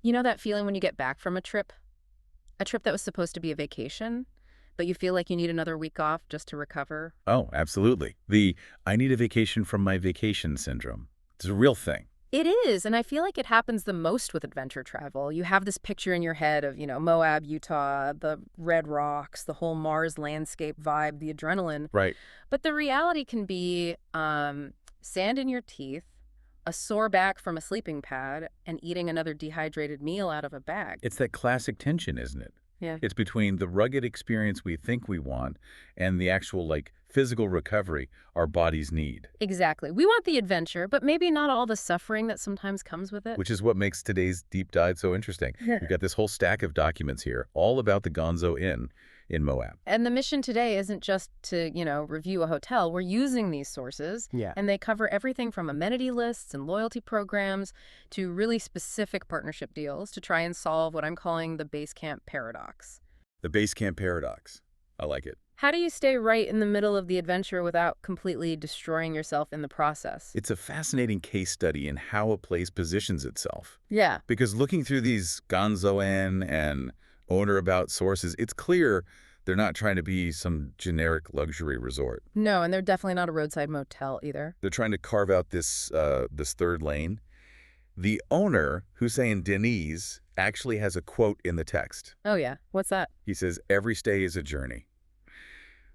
You know that feeling when you get back from a trip? A trip that was supposed to be a vacation, but you feel like you need another week off just to recover? Oh, absolutely. The "I need a vacation from my vacation" syndrome. It's a real thing. It is, and I feel like it happens the most with adventure travel. You have this picture in your head of, Moab, Utah, the red rocks, the whole Mars landscape vibe, the adrenaline. Right. But the reality can be sand in your teeth, a sore back from a sleeping pad, and eating another dehydrated meal out of a bag. It's that classic tension, isn't it? Yeah. It's between the rugged experience we think we want and the actual, physical recovery our bodies need, Exactly. We want the adventure, but maybe not all the suffering that sometimes comes with it. which is what makes today's deep dive so interesting. Yeah. We've got this whole stack of documents here, all about the Gonzo Inn in Moab. And the mission today isn't just to, review a hotel. We're using these sources, Yeah. and they cover everything from amenity lists and loyalty programs to really specific partnership deals to try and solve what I'm calling the Basecamp Paradox. The Basecamp Paradox. I like it. How do you stay right in the middle of the adventure without completely destroying yourself in the process? It's a fascinating case study in how a place positions itself. Yeah. Because looking through these Gonzo Inn and owner about sources, it's clear they're not trying to be some generic luxury resort. No, and they're definitely not a roadside motel either. They're trying to carve out this third lane. The owner, Hussein Deniz, actually has a quote in the text. Oh, yeah. What's that? He says, "Every stay is a journey,"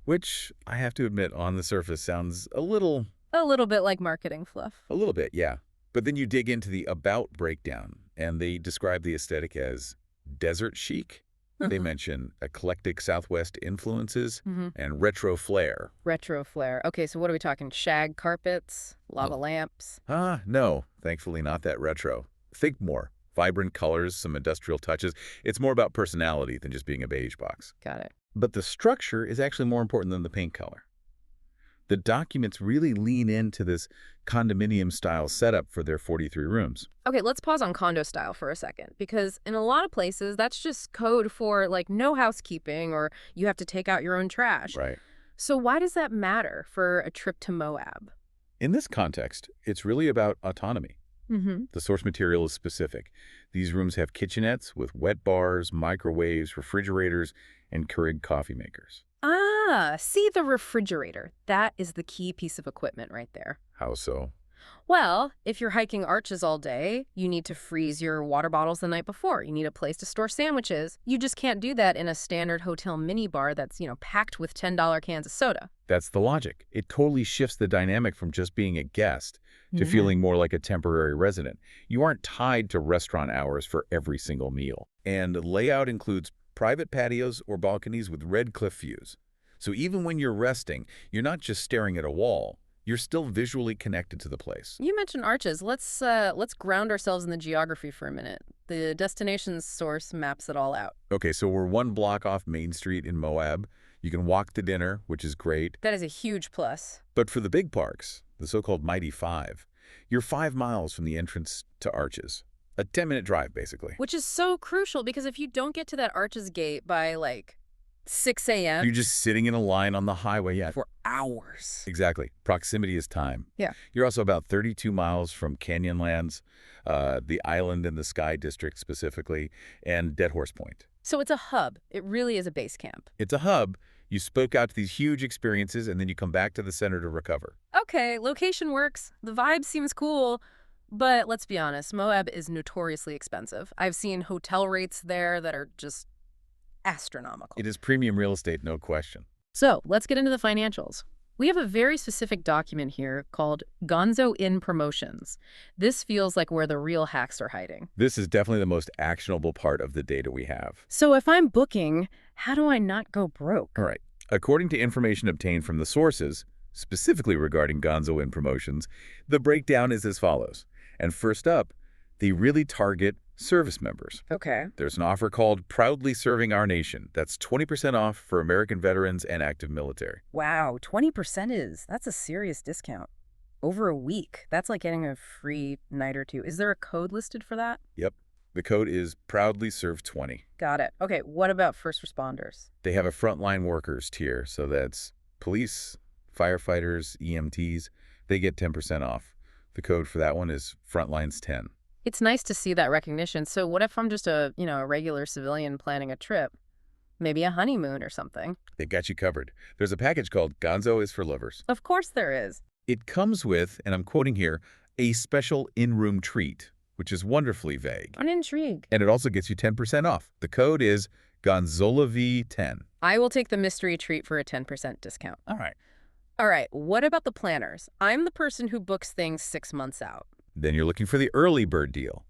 which I have to admit on the surface sounds a little bit like marketing fluff. bit, yeah. But then you dig into the about breakdown, and they describe the aesthetic as desert chic. They mention eclectic Southwest influences and retro flair. Retro flair. Okay, so what are we talking? Shag carpets? Lava lamps? No, thankfully not that retro. Think more. Vibrant colors, some industrial touches. It's more about personality than just being a beige box. Got it. But the structure is actually more important than the paint color. The documents really lean into this condominium-style setup for their 43 rooms. Okay, let's pause on condo style for a second, because in a lot of places, that's just code for, no housekeeping or you have to take out your own trash. Right. So why does that matter for a trip to Moab? In this context, it's really about autonomy. The source material is specific. These rooms have kitchenettes with wet bars, microwaves, refrigerators, and Keurig coffee makers. See the refrigerator. That is the key piece of equipment right there. How so? Well, if you're hiking arches all day, you need to freeze your water bottles the night before. You need a place to store sandwiches. You just can't do that in a standard hotel minibar that's, packed with $10 cans of soda. That's the logic. It totally shifts the dynamic from just being a guest to feeling more like a temporary resident. You aren't tied to restaurant hours for every single meal. And layout includes private patios or balconies with red cliff views. So even when you're resting, you're not just staring at a wall. You're still visually connected to the place. You mentioned arches. Let's ground ourselves in the geography for a minute. The destination source maps it all out. Okay, so we're one block off Main Street in Moab. You can walk to dinner, which is great. That is a huge plus. But for the big parks, the so-called Mighty Five, you're 5 miles from the entrance to Arches. A 10-minute drive, basically. Which is so crucial, because if you don't get to that Arches gate by, 6 a.m. You're just sitting in a line on the highway, for hours. Exactly. Proximity is time. Yeah. You're also about 32 miles from Canyonlands, the Island in the Sky District specifically, and Dead Horse Point. So it's a hub. It really is a base camp. It's a hub. You spoke out to these huge experiences, and then you come back to the center to recover. Okay, location works. The vibe seems cool. But let's be honest, Moab is notoriously expensive. I've seen hotel rates there that are just astronomical. It is premium real estate, no question. So let's get into the financials. We have a very specific document here called Gonzo Inn Promotions. This feels like where the real hacks are hiding. This is definitely the most actionable part of the data we have. So if I'm booking, how do I not go broke? All right. According to information obtained from the sources, specifically regarding Gonzo Inn Promotions, the breakdown is as follows. And first up, they really target service members. Okay. There's an offer called Proudly Serving Our Nation. That's 20% off for American veterans and active military. Wow, 20% that's a serious discount. Over a week. That's like getting a free night or two. Is there a code listed for that? Yep. The code is Proudly Serve 20. Got it. Okay, what about first responders? They have a frontline workers tier, so that's police, firefighters, EMTs. They get 10% off. The code for that one is Frontlines 10. It's nice to see that recognition. So what if I'm just a regular civilian planning a trip? Maybe a honeymoon or something. They got you covered. There's a package called Gonzo is for Lovers. Of course there is. It comes with, and I'm quoting here, a special in-room treat, which is wonderfully vague. I'm intrigued. And it also gets you 10% off. The code is GonzolaV10. I will take the mystery treat for a 10% discount. All right. All right, what about the planners? I'm the person who books things 6 months out. Then you're looking for the early bird deal.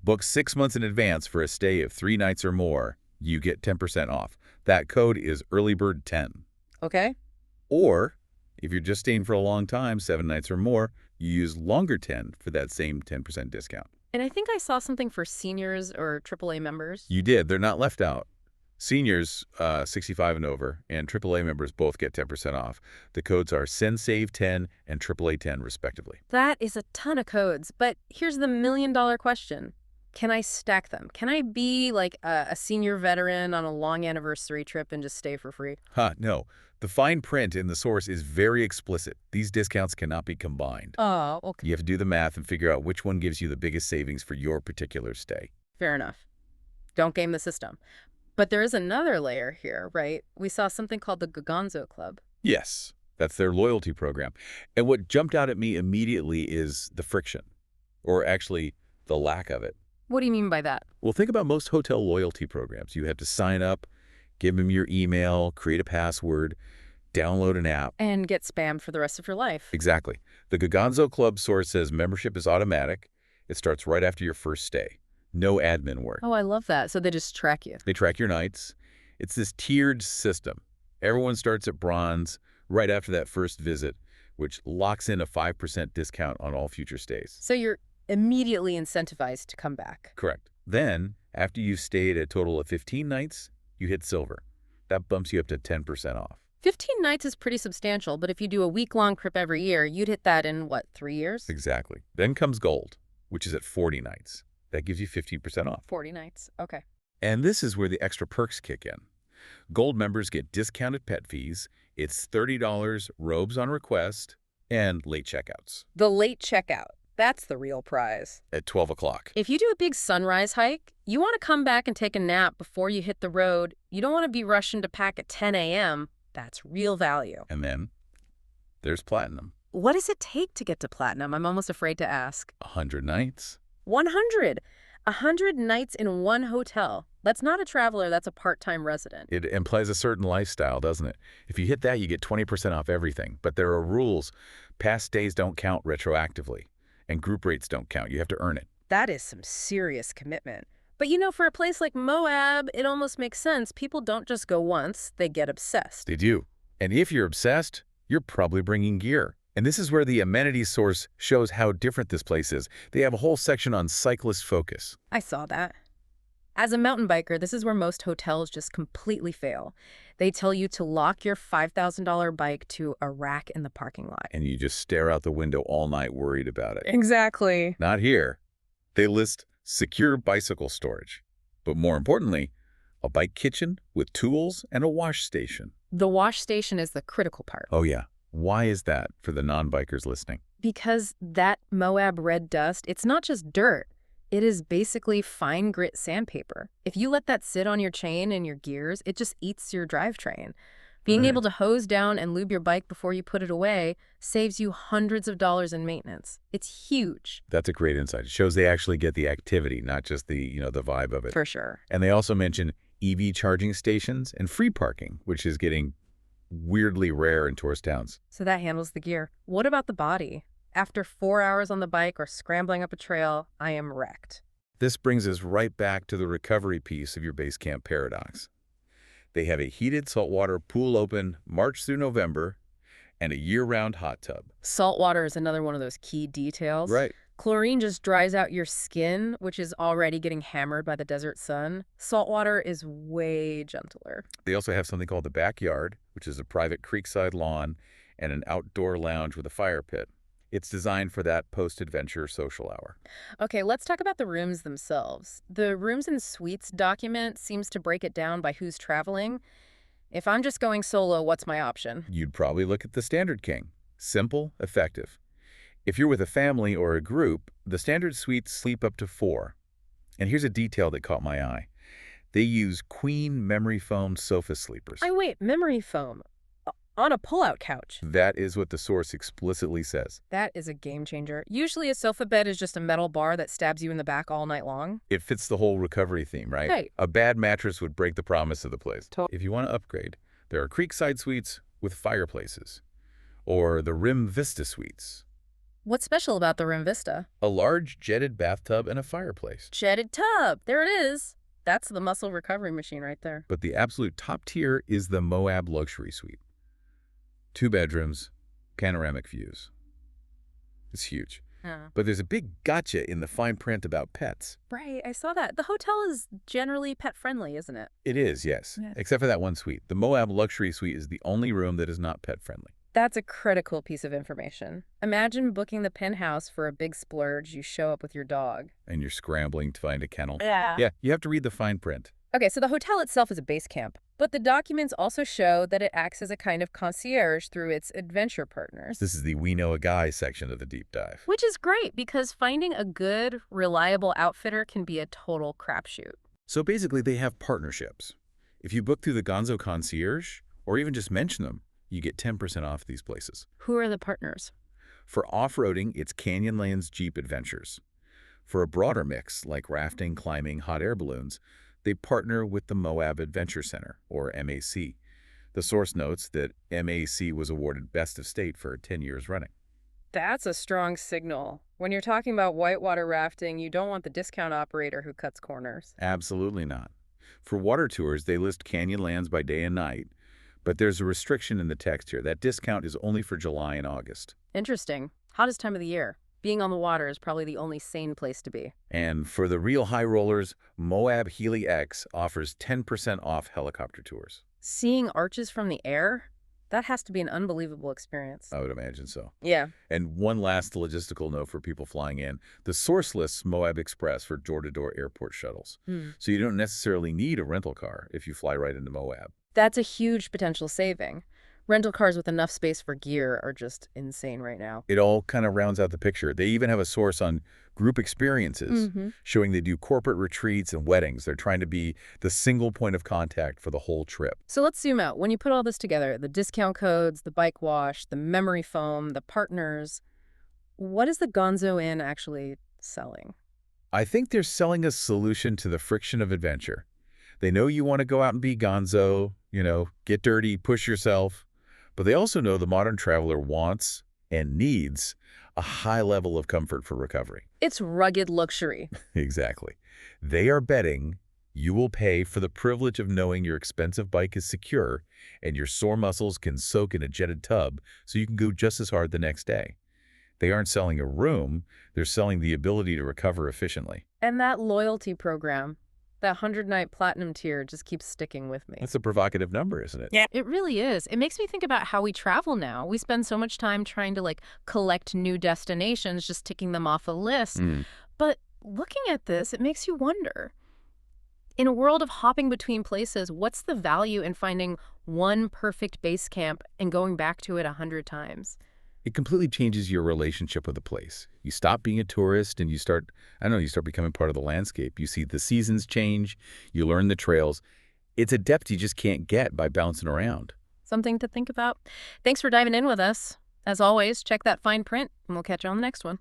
Book 6 months in advance for a stay of 3 nights or more. You get 10% off. That code is earlybird10. Okay. Or, if you're just staying for a long time, 7 nights or more, you use longer 10 for that same 10% discount. And I think I saw something for seniors or AAA members. You did. They're not left out. Seniors, 65 and over, and AAA members both get 10% off. The codes are SendSave10 and AAA10, respectively. That is a ton of codes, but here's the million-dollar question. Can I stack them? Can I be like a senior veteran on a long anniversary trip and just stay for free? No. The fine print in the source is very explicit. These discounts cannot be combined. Oh, okay. You have to do the math and figure out which one gives you the biggest savings for your particular stay. Fair enough. Don't game the system. But there is another layer here, right? We saw something called the Gonzo Club. Yes, that's their loyalty program. And what jumped out at me immediately is the friction, or actually the lack of it. What do you mean by that? Well, think about most hotel loyalty programs. You have to sign up, give them your email, create a password, download an app. And get spammed for the rest of your life. Exactly. The Gonzo Club source says membership is automatic. It starts right after your first stay. No admin work. Oh, I love that. So they just track you. They track your nights. It's this tiered system. Everyone starts at bronze right after that first visit, which locks in a 5% discount on all future stays. So you're immediately incentivized to come back. Correct. Then, after you've stayed a total of 15 nights, you hit silver. That bumps you up to 10% off. 15 nights is pretty substantial, but if you do a week-long trip every year, you'd hit that in, what, 3 years? Exactly. Then comes gold, which is at 40 nights. That gives you 15% off. 40 nights. Okay. And this is where the extra perks kick in. Gold members get discounted pet fees. It's $30 robes on request and late checkouts. The late checkout. That's the real prize. At 12 o'clock. If you do a big sunrise hike, you want to come back and take a nap before you hit the road. You don't want to be rushing to pack at 10 a.m. That's real value. And then there's platinum. What does it take to get to platinum? I'm almost afraid to ask. 100 nights. 100. 100 nights in one hotel. That's not a traveler, that's a part-time resident. It implies a certain lifestyle, doesn't it? If you hit that, you get 20% off everything. But there are rules. Past stays don't count retroactively, and group rates don't count. You have to earn it. That is some serious commitment. But for a place like Moab, it almost makes sense. People don't just go once, they get obsessed. They do. And if you're obsessed, you're probably bringing gear. And this is where the amenities source shows how different this place is. They have a whole section on cyclist focus. I saw that. As a mountain biker, this is where most hotels just completely fail. They tell you to lock your $5,000 bike to a rack in the parking lot. And you just stare out the window all night worried about it. Exactly. Not here. They list secure bicycle storage. But more importantly, a bike kitchen with tools and a wash station. The wash station is the critical part. Oh, yeah. Why is that for the non-bikers listening? Because that Moab red dust, it's not just dirt. It is basically fine grit sandpaper. If you let that sit on your chain and your gears, it just eats your drivetrain. Being able to hose down and lube your bike before you put it away saves you hundreds of dollars in maintenance. It's huge. That's a great insight. It shows they actually get the activity, not just the vibe of it. For sure. And they also mention EV charging stations and free parking, which is getting weirdly rare in tourist towns. So that handles the gear. What about the body? After 4 hours on the bike or scrambling up a trail, I am wrecked. This brings us right back to the recovery piece of your Basecamp Paradox. They have a heated saltwater pool open March through November and a year-round hot tub. Salt water is another one of those key details. Right. Chlorine just dries out your skin, which is already getting hammered by the desert sun. Salt water is way gentler. They also have something called the backyard, which is a private creekside lawn and an outdoor lounge with a fire pit. It's designed for that post-adventure social hour. Okay, let's talk about the rooms themselves. The rooms and suites document seems to break it down by who's traveling. If I'm just going solo, what's my option? You'd probably look at the Standard King. Simple, effective. If you're with a family or a group, the standard suites sleep up to 4. And here's a detail that caught my eye. They use queen memory foam sofa sleepers. Wait, memory foam. On a pull-out couch. That is what the source explicitly says. That is a game changer. Usually a sofa bed is just a metal bar that stabs you in the back all night long. It fits the whole recovery theme, right? Right. A bad mattress would break the promise of the place. Totally. If you want to upgrade, there are Creekside suites with fireplaces, or the Rim Vista suites. What's special about the Rim Vista? A large jetted bathtub and a fireplace. Jetted tub. There it is. That's the muscle recovery machine right there. But the absolute top tier is the Moab luxury suite. 2 bedrooms, panoramic views. It's huge. But there's a big gotcha in the fine print about pets. Right, I saw that. The hotel is generally pet-friendly, isn't it? It is, yes. Except for that one suite. The Moab luxury suite is the only room that is not pet-friendly. That's a critical piece of information. Imagine booking the penthouse for a big splurge. You show up with your dog. And you're scrambling to find a kennel. Yeah. Yeah, you have to read the fine print. Okay, so the hotel itself is a base camp, but the documents also show that it acts as a kind of concierge through its adventure partners. This is the We Know a Guy section of the deep dive. Which is great because finding a good, reliable outfitter can be a total crapshoot. So basically, they have partnerships. If you book through the Gonzo Concierge, or even just mention them, you get 10% off these places. Who are the partners? For off-roading, it's Canyonlands Jeep Adventures. For a broader mix, like rafting, climbing, hot air balloons, they partner with the Moab Adventure Center, or MAC. The source notes that MAC was awarded Best of State for 10 years running. That's a strong signal. When you're talking about whitewater rafting, you don't want the discount operator who cuts corners. Absolutely not. For water tours, they list Canyonlands by day and night, but there's a restriction in the text here. That discount is only for July and August. Interesting. Hottest time of the year. Being on the water is probably the only sane place to be. And for the real high rollers, Moab Healy X offers 10% off helicopter tours. Seeing arches from the air? That has to be an unbelievable experience. I would imagine so. Yeah. And one last logistical note for people flying in. The source lists Moab Express for door-to-door airport shuttles. So you don't necessarily need a rental car if you fly right into Moab. That's a huge potential saving. Rental cars with enough space for gear are just insane right now. It all kind of rounds out the picture. They even have a source on group experiences showing they do corporate retreats and weddings. They're trying to be the single point of contact for the whole trip. So let's zoom out. When you put all this together, the discount codes, the bike wash, the memory foam, the partners, what is the Gonzo Inn actually selling? I think they're selling a solution to the friction of adventure. They know you want to go out and be gonzo, get dirty, push yourself. But they also know the modern traveler wants and needs a high level of comfort for recovery. It's rugged luxury. Exactly. They are betting you will pay for the privilege of knowing your expensive bike is secure and your sore muscles can soak in a jetted tub so you can go just as hard the next day. They aren't selling a room, they're selling the ability to recover efficiently. And that loyalty program, that 100-night platinum tier, just keeps sticking with me. That's a provocative number, isn't it? Yeah, it really is. It makes me think about how we travel now. We spend so much time trying to collect new destinations, just ticking them off a list. But looking at this, it makes you wonder. In a world of hopping between places, what's the value in finding one perfect base camp and going back to it 100 times? It completely changes your relationship with the place. You stop being a tourist and you start becoming part of the landscape. You see the seasons change, you learn the trails. It's a depth you just can't get by bouncing around. Something to think about. Thanks for diving in with us. As always, check that fine print and we'll catch you on the next one.